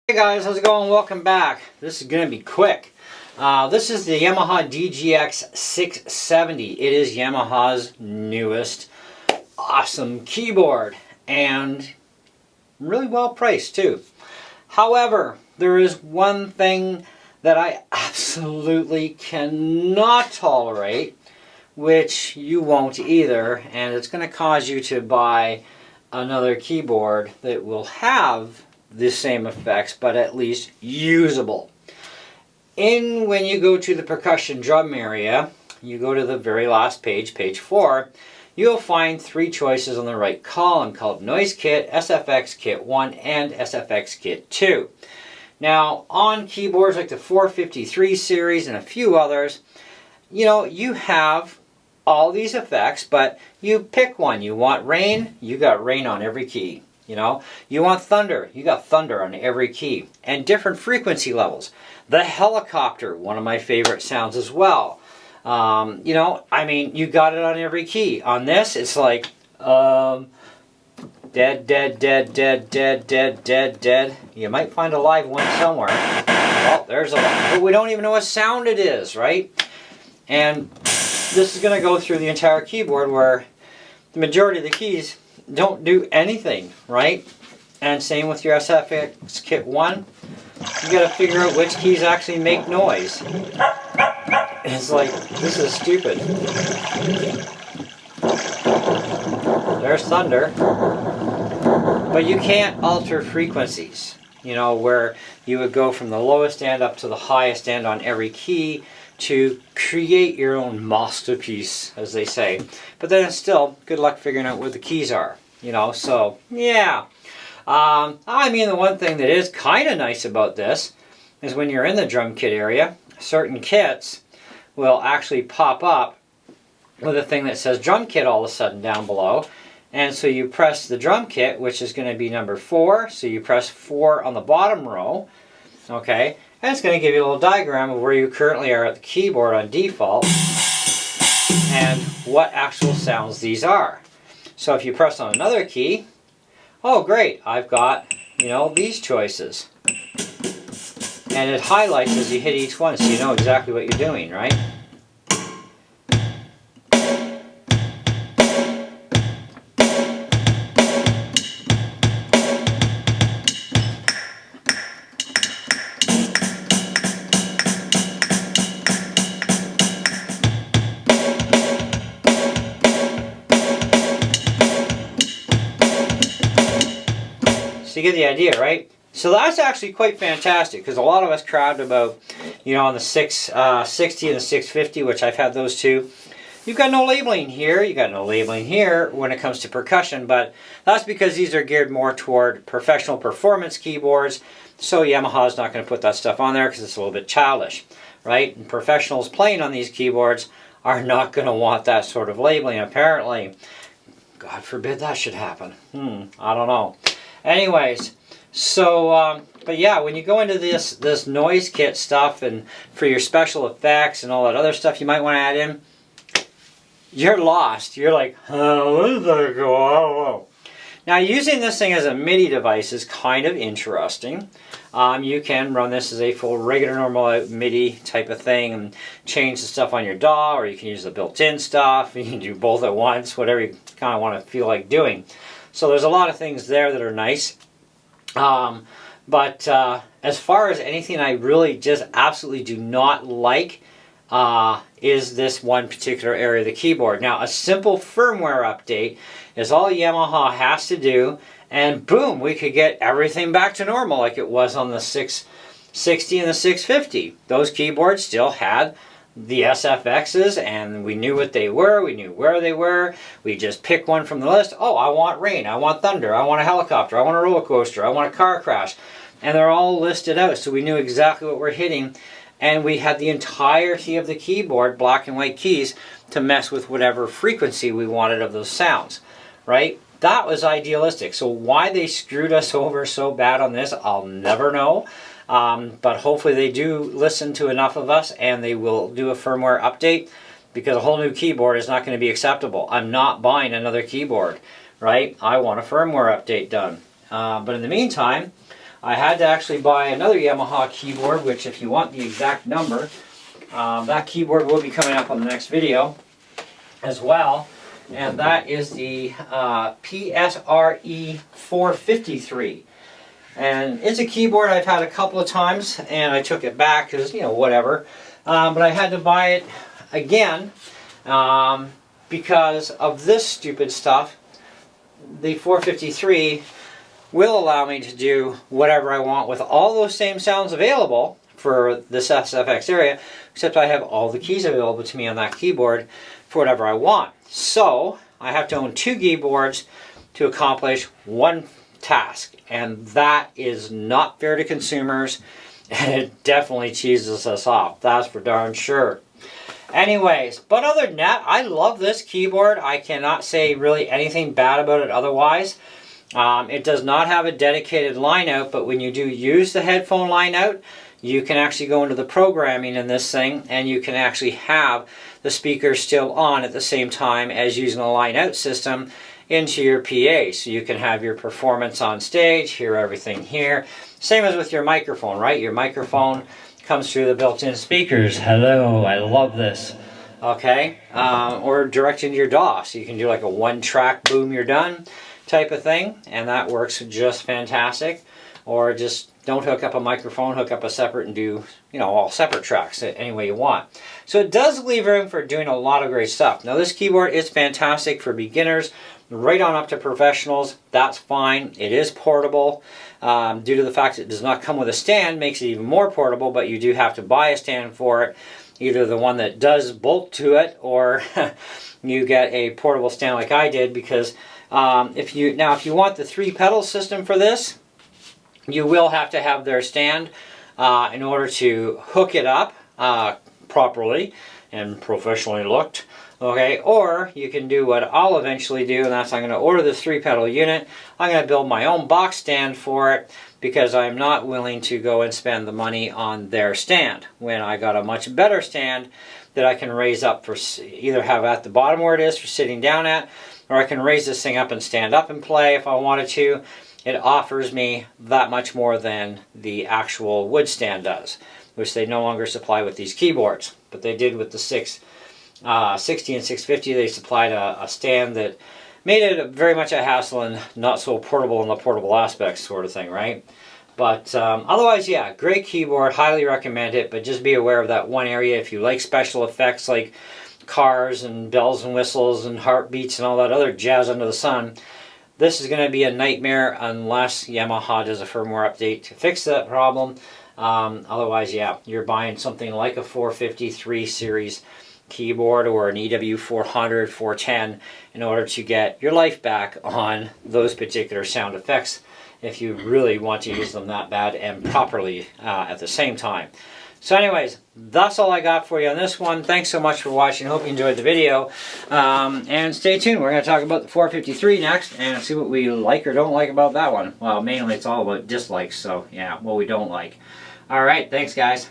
Hey guys, how's it going? Welcome back. This is going to be quick. This is the Yamaha DGX 670. It is Yamaha's newest awesome keyboard and really well priced too. However, there is one thing that I absolutely cannot tolerate, which you won't either, and it's going to cause you to buy another keyboard that will have the same effects, but at least usable. When you go to the percussion drum area, you go to the very last page, page 4, you'll find 3 choices on the right column called Noise Kit, SFX Kit 1, and SFX Kit 2. Now, on keyboards like the 453 series and a few others, you have all these effects, but you pick one. You want rain, you got rain on every key. You want thunder, you got thunder on every key. And different frequency levels. The helicopter, one of my favorite sounds as well. You got it on every key. On this, it's like, dead, dead, dead, dead, dead, dead, dead, dead. You might find a live one somewhere. Oh, there's a live, but we don't even know what sound it is, right? And this is going to go through the entire keyboard where the majority of the keys don't do anything, right? And same with your SFX Kit 1. You got to figure out which keys actually make noise. It's like, this is stupid. There's thunder. But you can't alter frequencies. Where you would go from the lowest end up to the highest end on every key to create your own masterpiece, as they say. But then still, good luck figuring out where the keys are. So, yeah. The one thing that is kind of nice about this is when you're in the drum kit area, certain kits will actually pop up with a thing that says drum kit all of a sudden down below. And so you press the drum kit, which is going to be number 4. So you press 4 on the bottom row. Okay. And it's going to give you a little diagram of where you currently are at the keyboard on default and what actual sounds these are. So if you press on another key, oh great, I've got, these choices. And it highlights as you hit each one so you know exactly what you're doing, right? So you get the idea, right? So that's actually quite fantastic because a lot of us crabbed about, on the 660 and the 650, which I've had those two. You've got no labeling here. You got no labeling here when it comes to percussion, but that's because these are geared more toward professional performance keyboards. So Yamaha's not going to put that stuff on there because it's a little bit childish, right? And professionals playing on these keyboards are not going to want that sort of labeling, apparently. God forbid that should happen. I don't know. Anyways, so, but yeah, when you go into this noise kit stuff and for your special effects and all that other stuff you might want to add in, you're lost. You're like, where did that go? I don't know. Now, using this thing as a MIDI device is kind of interesting. You can run this as a full regular normal MIDI type of thing and change the stuff on your DAW, or you can use the built-in stuff. You can do both at once, whatever you kind of want to feel like doing. So there's a lot of things there that are nice. But as far as anything I really just absolutely do not like is this one particular area of the keyboard. Now, a simple firmware update is all Yamaha has to do, and boom, we could get everything back to normal like it was on the 660 and the 650. Those keyboards still had the SFXs, and we knew what they were, we knew where they were. We just pick one from the list. Oh, I want rain, I want thunder, I want a helicopter, I want a roller coaster, I want a car crash. And they're all listed out, so we knew exactly what we're hitting. And we had the entirety of the keyboard, black and white keys, to mess with whatever frequency we wanted of those sounds, right? That was idealistic. So why they screwed us over so bad on this, I'll never know. But hopefully they do listen to enough of us and they will do a firmware update, because a whole new keyboard is not going to be acceptable. I'm not buying another keyboard, right? I want a firmware update done. But in the meantime, I had to actually buy another Yamaha keyboard, which if you want the exact number, that keyboard will be coming up on the next video as well. And that is the PSRE 453. And it's a keyboard I've had a couple of times, and I took it back because, you know, whatever. But I had to buy it again because of this stupid stuff. The 453 will allow me to do whatever I want with all those same sounds available for this SFX area, except I have all the keys available to me on that keyboard for whatever I want. So I have to own two keyboards to accomplish one task, and that is not fair to consumers, and it definitely cheeses us off, that's for darn sure. Anyways, but other than that, I love this keyboard. I cannot say really anything bad about it otherwise. It does not have a dedicated line out, but when you do use the headphone line out, you can actually go into the programming in this thing, and you can actually have the speakers still on at the same time as using a line out system into your PA. So you can have your performance on stage, hear everything here. Same as with your microphone, right? Your microphone comes through the built-in speakers. Hello, I love this. Okay, or direct into your DAW. So you can do like a one-track boom, you're done type of thing, and that works just fantastic. Or just don't hook up a microphone, hook up a separate and do, you know, all separate tracks any way you want. So it does leave room for doing a lot of great stuff. Now this keyboard is fantastic for beginners, right on up to professionals. That's fine. It is portable. Due to the fact that it does not come with a stand, makes it even more portable, but you do have to buy a stand for it. Either the one that does bolt to it, or you get a portable stand like I did, because if you want the 3-pedal system for this, you will have to have their stand in order to hook it up properly and professionally looked. Okay, or you can do what I'll eventually do, and that's I'm going to order this 3-pedal unit. I'm going to build my own box stand for it, because I'm not willing to go and spend the money on their stand when I got a much better stand that I can raise up for either have at the bottom where it is for sitting down at, or I can raise this thing up and stand up and play if I wanted to. It offers me that much more than the actual wood stand does, which they no longer supply with these keyboards. But they did with the 660 and 650. They supplied a stand that made it very much a hassle and not so portable in the portable aspects sort of thing, right? But otherwise, yeah, great keyboard, highly recommend it, but just be aware of that one area. If you like special effects like cars and bells and whistles and heartbeats and all that other jazz under the sun, this is going to be a nightmare unless Yamaha does a firmware update to fix that problem. Otherwise, yeah, you're buying something like a 453 series keyboard or an EW 400, 410 in order to get your life back on those particular sound effects if you really want to use them that bad and properly at the same time. So anyways, that's all I got for you on this one. Thanks so much for watching. Hope you enjoyed the video. And stay tuned. We're going to talk about the 453 next and see what we like or don't like about that one. Well, mainly it's all about dislikes, so yeah, what we don't like. All right, thanks guys.